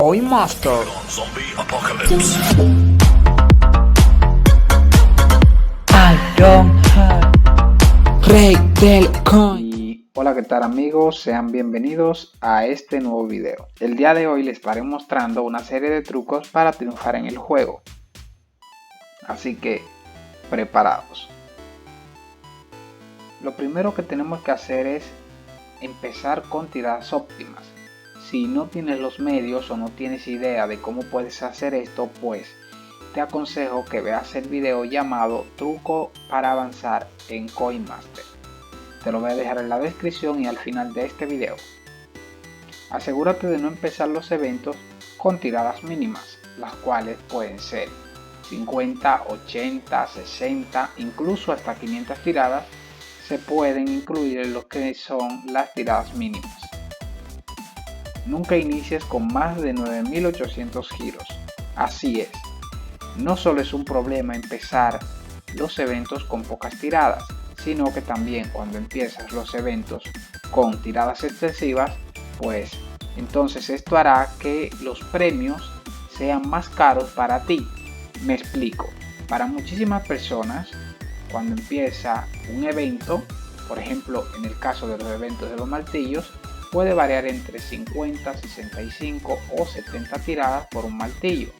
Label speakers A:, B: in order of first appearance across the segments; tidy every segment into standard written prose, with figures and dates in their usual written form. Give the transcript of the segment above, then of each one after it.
A: Coin Master.
B: Zombie Apocalypse.
A: I don't have Rey del Coin.
C: Y hola, ¿qué tal amigos? Sean bienvenidos a este nuevo video. El día de hoy les estaré mostrando una serie de trucos para triunfar en el juego. Así que, preparados. Lo primero que tenemos que hacer es empezar con tiradas óptimas. Si no tienes los medios o no tienes idea de cómo puedes hacer esto, pues te aconsejo que veas el video llamado Truco para avanzar en Coin Master. Te lo voy a dejar en la descripción y al final de este video. Asegúrate de no empezar los eventos con tiradas mínimas, las cuales pueden ser 50, 80, 60, incluso hasta 500 tiradas se pueden incluir en lo que son las tiradas mínimas. Nunca inicies con más de 9800 giros. Así es, no solo es un problema empezar los eventos con pocas tiradas, sino que también cuando empiezas los eventos con tiradas excesivas, pues entonces esto hará que los premios sean más caros para ti. Me explico. Para muchísimas personas, cuando empieza un evento, por ejemplo en el caso de los eventos de los martillos, puede variar entre 50, 65 o 70 tiradas por un martillo.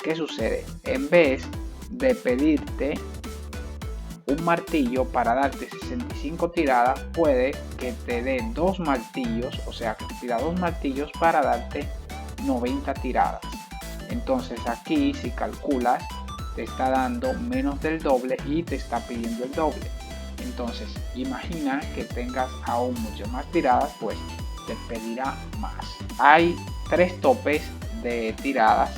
C: ¿Qué sucede? En vez de pedirte un martillo para darte 65 tiradas, puede que te dé dos martillos, o sea que te da dos martillos para darte 90 tiradas. Entonces aquí, si calculas, te está dando menos del doble y te está pidiendo el doble. Entonces imagina que tengas aún muchas más tiradas, pues te pedirá más. Hay tres topes de tiradas.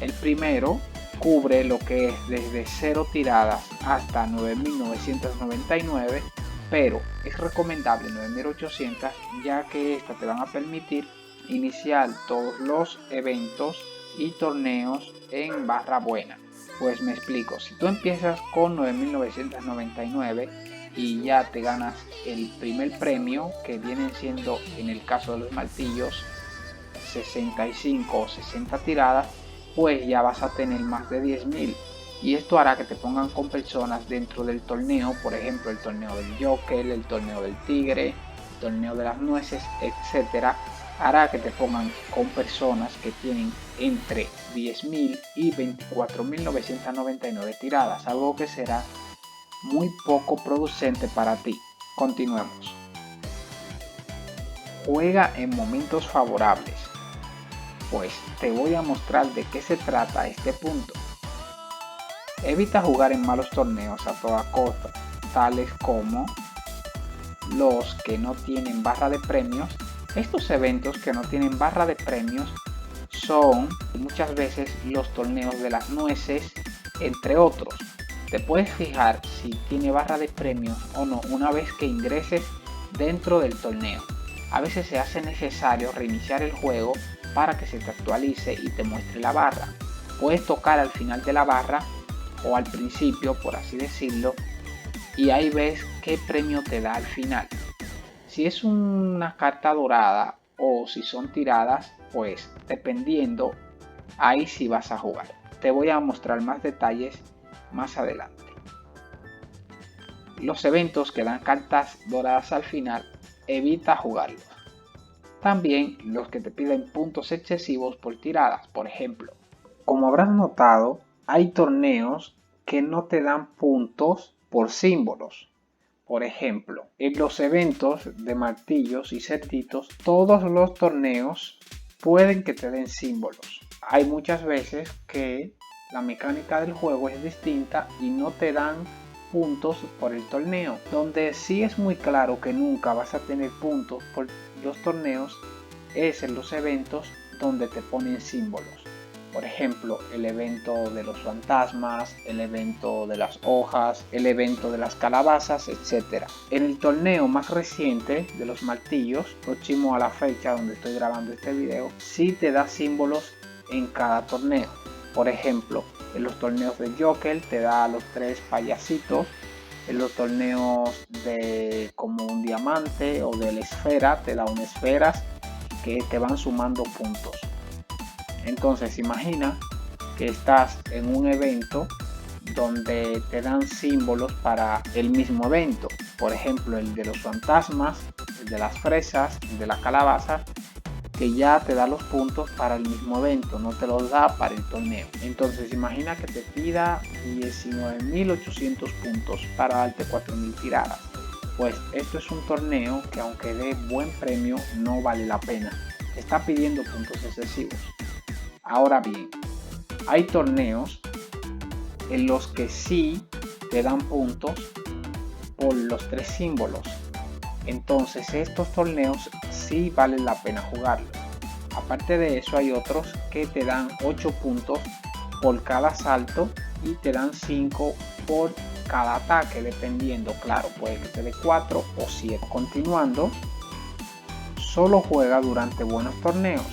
C: El primero cubre lo que es desde 0 tiradas hasta 9999, pero es recomendable 9800, ya que estas te van a permitir iniciar todos los eventos y torneos en barra buena. Pues me explico, si tú empiezas con 9999 y ya te ganas el primer premio, que vienen siendo en el caso de los martillos 65 o 60 tiradas, pues ya vas a tener más de 10.000, y esto hará que te pongan con personas dentro del torneo, por ejemplo el torneo del Joker, el torneo del Tigre, el torneo de las nueces, etcétera. Hará que te pongan con personas que tienen entre 10.000 y 24.999 tiradas, algo que será muy poco producente para ti. Continuemos. Juega en momentos favorables. Pues te voy a mostrar de qué se trata este punto. Evita jugar en malos torneos a toda costa, tales como los que no tienen barra de premios. Estos eventos que no tienen barra de premios son muchas veces los torneos de las nueces, entre otros. Te puedes fijar si tiene barra de premios o no una vez que ingreses dentro del torneo. A veces se hace necesario reiniciar el juego para que se te actualice y te muestre la barra. Puedes tocar al final de la barra o al principio, por así decirlo, y ahí ves qué premio te da al final. Si es una carta dorada o si son tiradas, pues dependiendo, ahí sí vas a jugar. Te voy a mostrar más detalles más adelante. Los eventos que dan cartas doradas al final, evita jugarlos. También los que te piden puntos excesivos por tiradas, por ejemplo. Como habrás notado, hay torneos que no te dan puntos por símbolos. Por ejemplo, en los eventos de martillos y cerditos, todos los torneos pueden que te den símbolos. Hay muchas veces que la mecánica del juego es distinta y no te dan puntos por el torneo. Donde sí es muy claro que nunca vas a tener puntos por los torneos es en los eventos donde te ponen símbolos. Por ejemplo, el evento de los fantasmas, el evento de las hojas, el evento de las calabazas, etc. En el torneo más reciente de los martillos, próximo a la fecha donde estoy grabando este video, sí te da símbolos en cada torneo. Por ejemplo, en los torneos de Joker te da los 3 payasitos. En los torneos de como un diamante o de la esfera te da unas esferas que te van sumando puntos. Entonces imagina que estás en un evento donde te dan símbolos para el mismo evento. Por ejemplo, el de los fantasmas, el de las fresas, el de la calabaza, que ya te da los puntos para el mismo evento, no te los da para el torneo. Entonces imagina que te pida 19.800 puntos para darte 4.000 tiradas. Pues esto es un torneo que, aunque dé buen premio, no vale la pena. Te está pidiendo puntos excesivos. Ahora bien, hay torneos en los que sí te dan puntos por los 3 símbolos. Entonces estos torneos sí valen la pena jugarlos. Aparte de eso, hay otros que te dan 8 puntos por cada salto y te dan 5 por cada ataque, dependiendo. Claro, puede que te dé 4 o 7. Continuando, solo juega durante buenos torneos,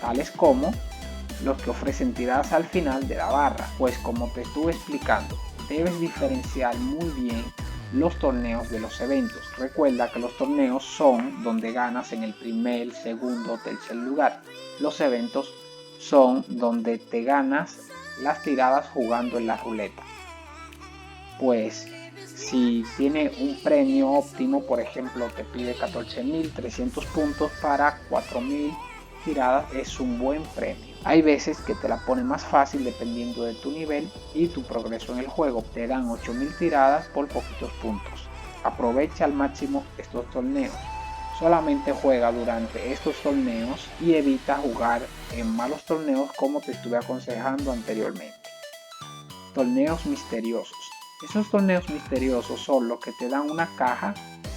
C: tales como los que ofrecen tiradas al final de la barra. Pues como te estuve explicando, debes diferenciar muy bien los torneos de los eventos. Recuerda que los torneos son donde ganas en el primer, segundo o tercer lugar. Los eventos son donde te ganas las tiradas jugando en la ruleta. Pues si tiene un premio óptimo, por ejemplo te pide 14.300 puntos para 4.000 tiradas, es un buen premio. Hay veces que te la pone más fácil dependiendo de tu nivel y tu progreso en el juego. Te dan 8.000 tiradas por poquitos puntos. Aprovecha al máximo estos torneos. Solamente juega durante estos torneos y evita jugar en malos torneos, como te estuve aconsejando anteriormente. Torneos misteriosos. Esos torneos misteriosos son los que te dan una caja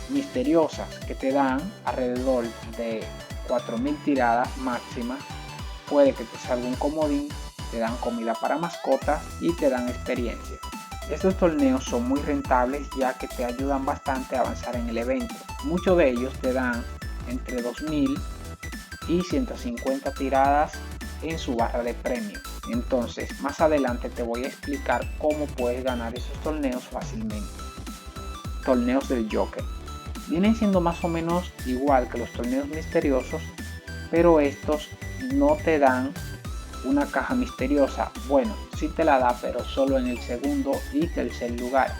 C: misteriosa, que te dan alrededor de 4.000 tiradas máximas. Puede que te salga un comodín, te dan comida para mascotas y te dan experiencia. Estos torneos son muy rentables, ya que te ayudan bastante a avanzar en el evento. Muchos de ellos te dan entre 2.000 y 150 tiradas en su barra de premio. Entonces más adelante te voy a explicar cómo puedes ganar esos torneos fácilmente. Torneos del Joker. Vienen siendo más o menos igual que los torneos misteriosos, pero estos no te dan una caja misteriosa. Bueno, sí te la da, pero solo en el segundo y tercer lugar,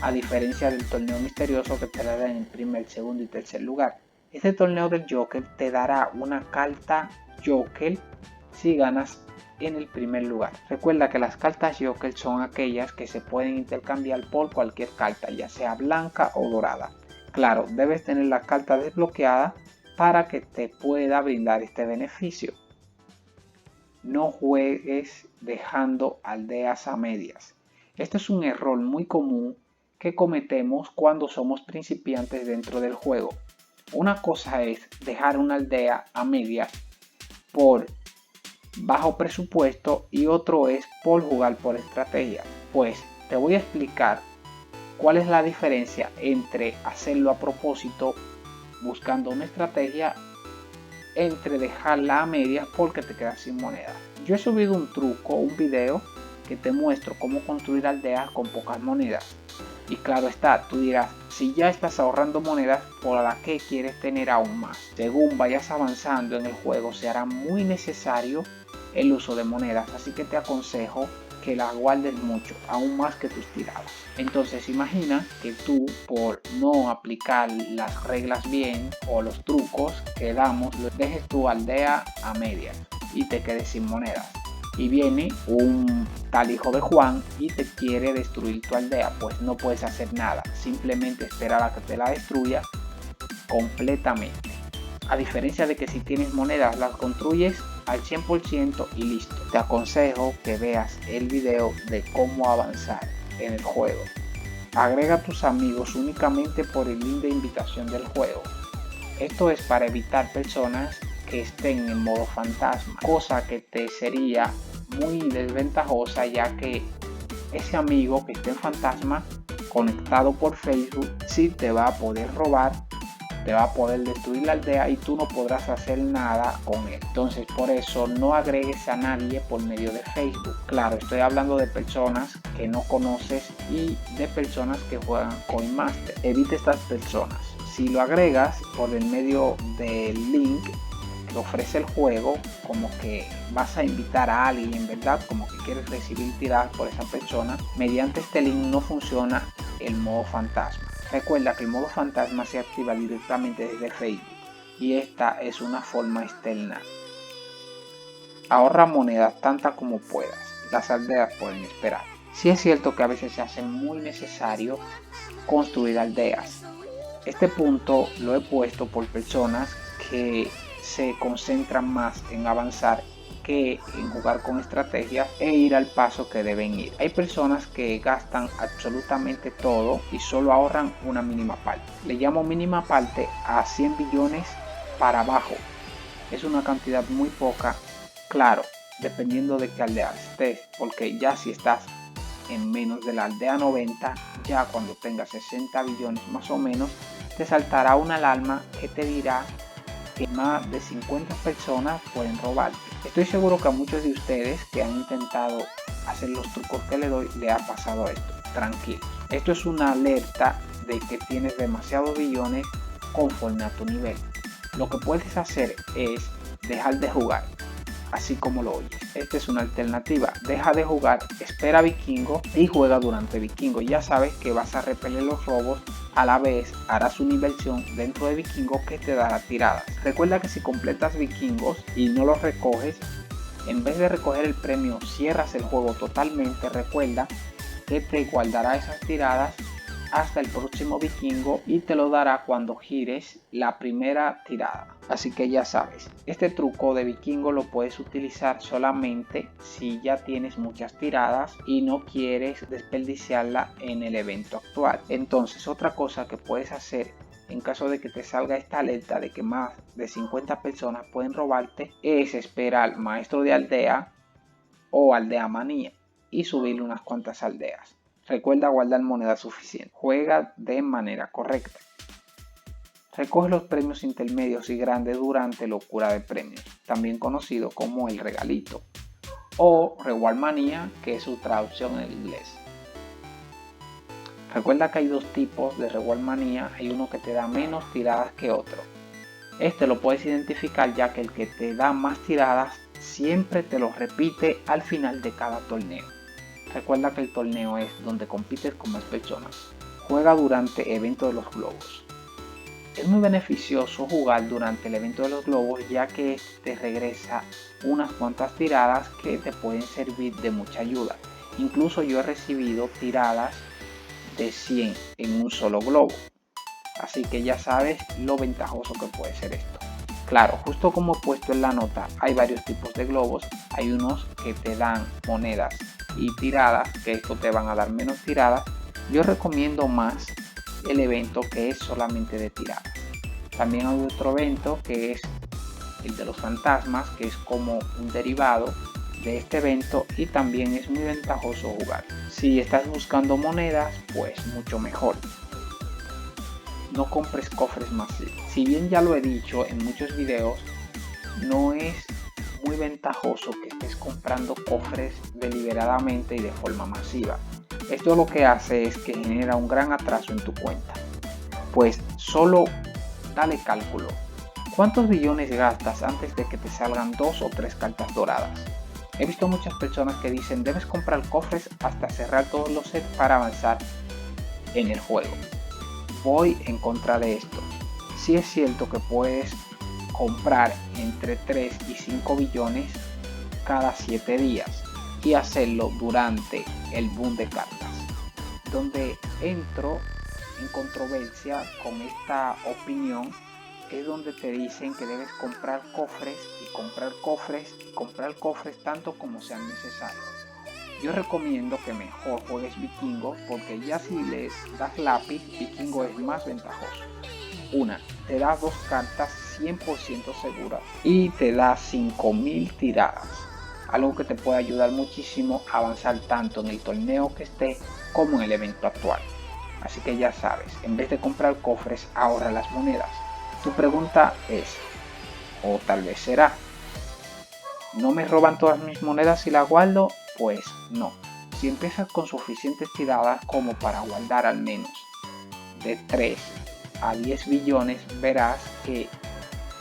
C: a diferencia del torneo misterioso que te la da en el primer, segundo y tercer lugar. Este torneo del Joker te dará una carta Joker si ganas en el primer lugar. Recuerda que las cartas Joker son aquellas que se pueden intercambiar por cualquier carta, ya sea blanca o dorada. Claro, debes tener la carta desbloqueada para que te pueda brindar este beneficio. No juegues dejando aldeas a medias. Este es un error muy común que cometemos cuando somos principiantes dentro del juego. Una cosa es dejar una aldea a medias por bajo presupuesto y otro es por jugar por estrategia. Pues te voy a explicar cuál es la diferencia entre hacerlo a propósito buscando una estrategia, entre dejarla a medias porque te quedas sin moneda. Yo he subido un video que te muestro cómo construir aldeas con pocas monedas. Y claro está, tú dirás, si ya estás ahorrando monedas, ¿por la que quieres tener aún más? Según vayas avanzando en el juego, se hará muy necesario el uso de monedas, así que te aconsejo que las guardes mucho, aún más que tus tiradas. Entonces imagina que tú, por no aplicar las reglas bien o los trucos que damos, dejes tu aldea a medias y te quedes sin monedas. Y viene un tal hijo de Juan y te quiere destruir tu aldea. Pues no puedes hacer nada, simplemente esperar a que te la destruya completamente. A diferencia de que si tienes monedas las construyes al 100% y listo. Te aconsejo que veas el video de cómo avanzar en el juego. Agrega a tus amigos únicamente por el link de invitación del juego. Esto es para evitar personas que estén en modo fantasma, cosa que te sería muy desventajosa, ya que ese amigo que esté en fantasma conectado por Facebook sí te va a poder robar, te va a poder destruir la aldea y tú no podrás hacer nada con él. Entonces por eso no agregues a nadie por medio de Facebook. Claro, estoy hablando de personas que no conoces y de personas que juegan Coinmaster. Evita estas personas. Si lo agregas por el medio del link que ofrece el juego, como que vas a invitar a alguien, ¿verdad? Como que quieres recibir tiradas por esa persona. Mediante este link no funciona el modo fantasma. Recuerda que el modo fantasma se activa directamente desde Facebook y esta es una forma externa. Ahorra monedas tantas como puedas, las aldeas pueden esperar. Sí es cierto que a veces se hace muy necesario construir aldeas. Este punto lo he puesto por personas que se concentran más en avanzar que en jugar con estrategias e ir al paso que deben ir. Hay personas que gastan absolutamente todo y solo ahorran una mínima parte. Le llamo mínima parte a 100 billones para abajo. Es una cantidad muy poca, claro, dependiendo de qué aldea estés, porque ya si estás en menos de la aldea 90, ya cuando tengas 60 billones más o menos, te saltará una alarma que te dirá que más de 50 personas pueden robarte. Estoy seguro que a muchos de ustedes que han intentado hacer los trucos que le doy, le ha pasado esto. Tranquilo. Esto es una alerta de que tienes demasiados billones conforme a tu nivel. Lo que puedes hacer es dejar de jugar, así como lo oyes. Esta es una alternativa. Deja de jugar, espera Vikingo y juega durante Vikingo. Ya sabes que vas a repeler los robos, a la vez harás una inversión dentro de Vikingo que te dará tiradas. Recuerda que si completas Vikingos y no los recoges, en vez de recoger el premio cierras el juego totalmente. Recuerda que te guardará esas tiradas hasta el próximo Vikingo y te lo dará cuando gires la primera tirada. Así que ya sabes, este truco de Vikingo lo puedes utilizar solamente si ya tienes muchas tiradas y no quieres desperdiciarla en el evento actual. Entonces, otra cosa que puedes hacer en caso de que te salga esta alerta de que más de 50 personas pueden robarte es esperar maestro de aldea o aldea manía y subirle unas cuantas aldeas. Recuerda guardar moneda suficiente. Juega de manera correcta. Recoge los premios intermedios y grandes durante locura de premios, también conocido como el regalito o reward manía, que es su traducción en inglés. Recuerda que hay dos tipos de reward manía. Hay uno que te da menos tiradas que otro. Este lo puedes identificar ya que el que te da más tiradas siempre te lo repite al final de cada torneo. Recuerda que el torneo es donde compites con más personas. Juega durante el evento de los globos. Es muy beneficioso jugar durante el evento de los globos ya que te regresa unas cuantas tiradas que te pueden servir de mucha ayuda. Incluso yo he recibido tiradas de 100 en un solo globo. Así que ya sabes lo ventajoso que puede ser esto. Claro, justo como he puesto en la nota, hay varios tipos de globos. Hay unos que te dan monedas y tiradas, que esto te van a dar menos tiradas. Yo recomiendo más el evento que es solamente de tiradas. También hay otro evento que es el de los fantasmas, que es como un derivado de este evento y también es muy ventajoso jugar. Si estás buscando monedas, pues mucho mejor. No compres cofres masivos. Si bien ya lo he dicho en muchos videos, no es muy ventajoso que estés comprando cofres deliberadamente y de forma masiva. Esto lo que hace es que genera un gran atraso en tu cuenta. Pues solo dale cálculo. ¿Cuántos billones gastas antes de que te salgan 2 o 3 cartas doradas? He visto muchas personas que dicen debes comprar cofres hasta cerrar todos los sets para avanzar en el juego. Voy en contra de esto. Sí es cierto que puedes comprar entre 3 y 5 billones cada 7 días y hacerlo durante el boom de cartas. Donde entro en controversia con esta opinión es donde te dicen que debes comprar cofres y comprar cofres y comprar cofres tanto como sean necesarios. Yo recomiendo que mejor juegues Vikingo porque ya si les das lápiz, Vikingo es más ventajoso. Una, te da 2 cartas 100% seguras y te da 5000 tiradas. Algo que te puede ayudar muchísimo a avanzar tanto en el torneo que esté como en el evento actual. Así que ya sabes, en vez de comprar cofres, ahorra las monedas. Tu pregunta es, o tal vez será, ¿no me roban todas mis monedas si las guardo? Pues no. Si empiezas con suficientes tiradas como para guardar al menos de 3 a 10 billones, verás que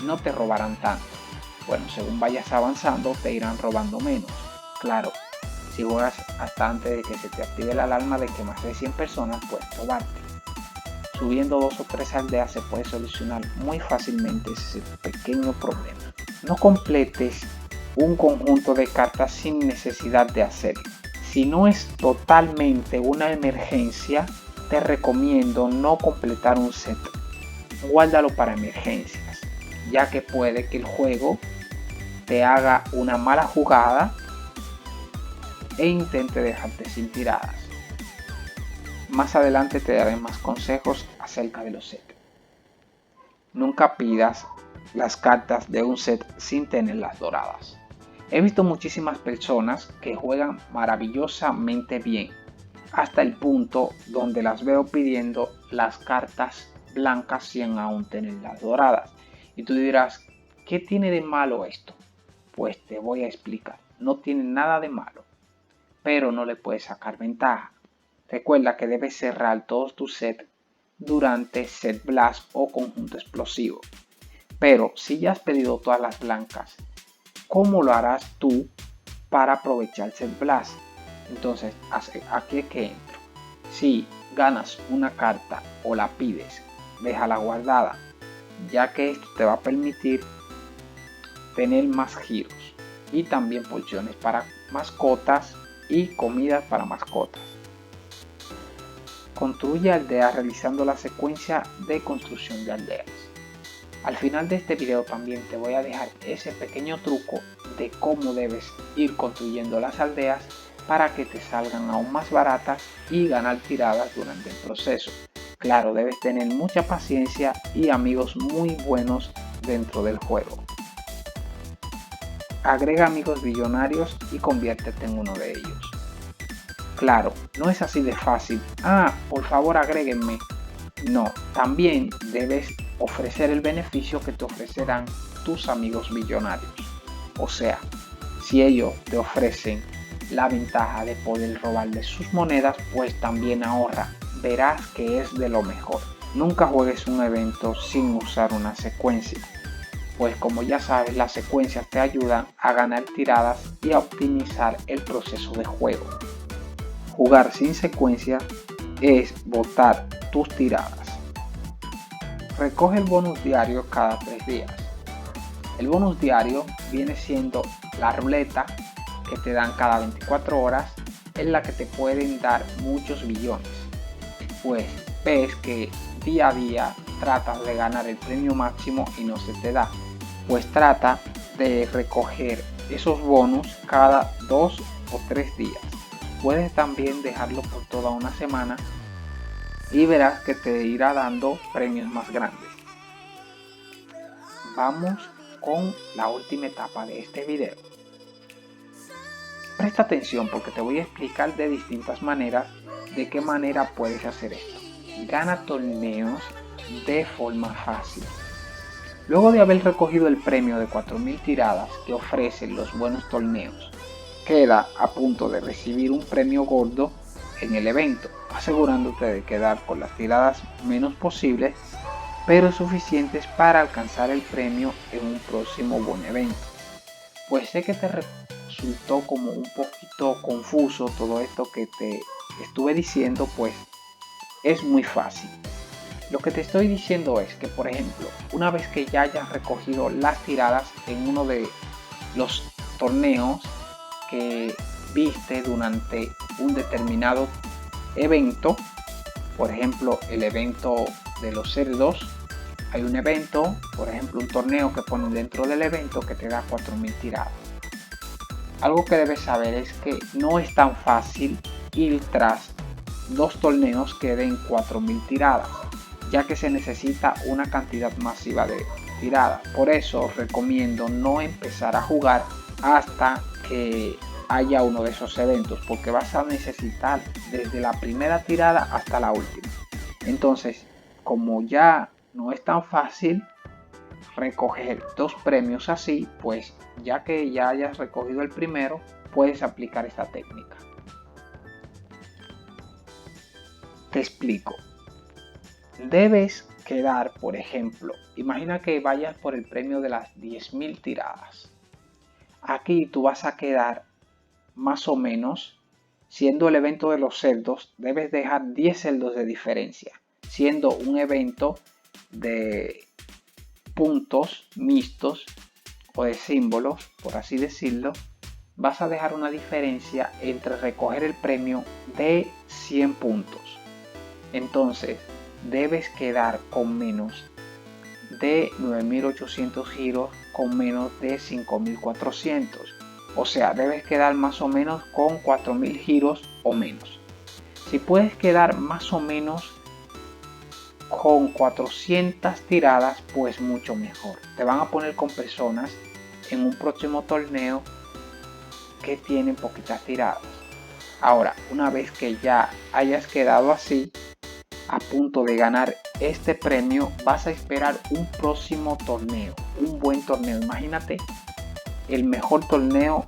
C: no te robarán tanto. Bueno, según vayas avanzando te irán robando menos. Claro, si juegas hasta antes de que se te active la alarma de que más de 100 personas pueden robarte. Subiendo 2 o 3 aldeas se puede solucionar muy fácilmente ese pequeño problema. No completes un conjunto de cartas sin necesidad de hacerlo. Si no es totalmente una emergencia, te recomiendo no completar un set. Guárdalo para emergencias, ya que puede que el juego te haga una mala jugada e intente dejarte sin tiradas. Más adelante te daré más consejos acerca de los sets. Nunca pidas las cartas de un set sin tenerlas doradas. He visto muchísimas personas que juegan maravillosamente bien, hasta el punto donde las veo pidiendo las cartas blancas sin aún tenerlas doradas. Y tú dirás, ¿qué tiene de malo esto? Pues te voy a explicar. No tiene nada de malo, pero no le puedes sacar ventaja. Recuerda que debes cerrar todos tus sets durante set blast o conjunto explosivo. Pero si ya has pedido todas las blancas, ¿cómo lo harás tú para aprovechar set blast? Entonces, aquí es que entro. Si ganas una carta o la pides, déjala guardada, ya que esto te va a permitir tener más giros y también porciones para mascotas y comidas para mascotas. Construye aldeas realizando la secuencia de construcción de aldeas. Al final de este video también te voy a dejar ese pequeño truco de cómo debes ir construyendo las aldeas para que te salgan aún más baratas y ganar tiradas durante el proceso. Claro, debes tener mucha paciencia y amigos muy buenos dentro del juego. Agrega amigos billonarios y conviértete en uno de ellos. Claro, no es así de fácil. Por favor agréguenme. No, también debes ofrecer el beneficio que te ofrecerán tus amigos billonarios. O sea, si ellos te ofrecen la ventaja de poder robarle sus monedas, pues también ahorra. Verás que es de lo mejor. Nunca juegues un evento sin usar una secuencia, pues como ya sabes, las secuencias te ayudan a ganar tiradas y a optimizar el proceso de juego. Jugar sin secuencia es botar tus tiradas. Recoge el bonus diario cada 3 días. El bonus diario viene siendo la ruleta que te dan cada 24 horas, en la que te pueden dar muchos billones. Pues ves que día a día tratas de ganar el premio máximo y no se te da. Pues trata de recoger esos bonus cada 2 o 3 días. Puedes también dejarlo por toda una semana y verás que te irá dando premios más grandes. Vamos con la última etapa de este video. Presta atención porque te voy a explicar de distintas maneras de qué manera puedes hacer esto. Gana torneos de forma fácil. Luego de haber recogido el premio de 4000 tiradas que ofrecen los buenos torneos, queda a punto de recibir un premio gordo en el evento, asegurándote de quedar con las tiradas menos posibles, pero suficientes para alcanzar el premio en un próximo buen evento. Pues sé que te resultó como un poquito confuso todo esto que te estuve diciendo, pues es muy fácil. Lo que te estoy diciendo es que, por ejemplo, una vez que ya hayas recogido las tiradas en uno de los torneos que viste durante un determinado evento, por ejemplo el evento de los cerdos, hay un evento, por ejemplo un torneo que ponen dentro del evento que te da 4000 tiradas. Algo que debes saber es que no es tan fácil ir tras 2 torneos que den 4000 tiradas, ya que se necesita una cantidad masiva de tiradas. Por eso recomiendo no empezar a jugar hasta que haya uno de esos eventos, porque vas a necesitar desde la primera tirada hasta la última. Entonces, como ya no es tan fácil recoger 2 premios así, pues ya que ya hayas recogido el primero, puedes aplicar esta técnica. Te explico. Debes quedar, por ejemplo, imagina que vayas por el premio de las 10.000 tiradas. Aquí tú vas a quedar más o menos, siendo el evento de los celdos, debes dejar 10 celdos de diferencia, siendo un evento de puntos mixtos o de símbolos, por así decirlo, vas a dejar una diferencia entre recoger el premio de 100 puntos. Entonces, debes quedar con menos de 9.800 giros, con menos de 5.400. O sea, debes quedar más o menos con 4.000 giros o menos. Si puedes quedar más o menos con 400 tiradas, pues mucho mejor. Te van a poner con personas en un próximo torneo que tienen poquitas tiradas. Ahora, una vez que ya hayas quedado así, a punto de ganar este premio, vas a esperar un próximo torneo, un buen torneo. Imagínate el mejor torneo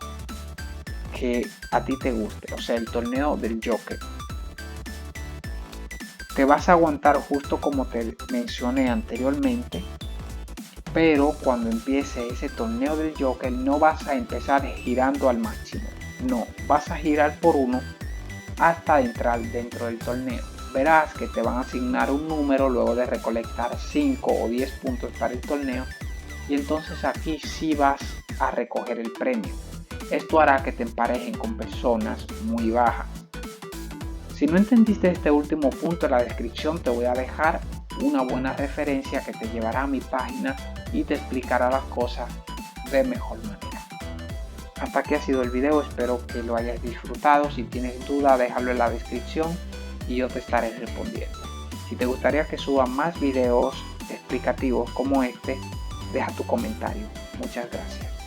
C: que a ti te guste, o sea, el torneo del Joker. Te vas a aguantar justo como te mencioné anteriormente, pero cuando empiece ese torneo del Joker no vas a empezar girando al máximo, no, vas a girar por uno hasta entrar dentro del torneo. Verás que te van a asignar un número luego de recolectar 5 o 10 puntos para el torneo, y entonces aquí sí vas a recoger el premio. Esto hará que te emparejen con personas muy bajas. Si no entendiste este último punto, en la descripción te voy a dejar una buena referencia que te llevará a mi página y te explicará las cosas de mejor manera. Hasta aquí ha sido el video, espero que lo hayas disfrutado. Si tienes duda, déjalo en la descripción y yo te estaré respondiendo. Si te gustaría que suba más videos explicativos como este, deja tu comentario. Muchas gracias.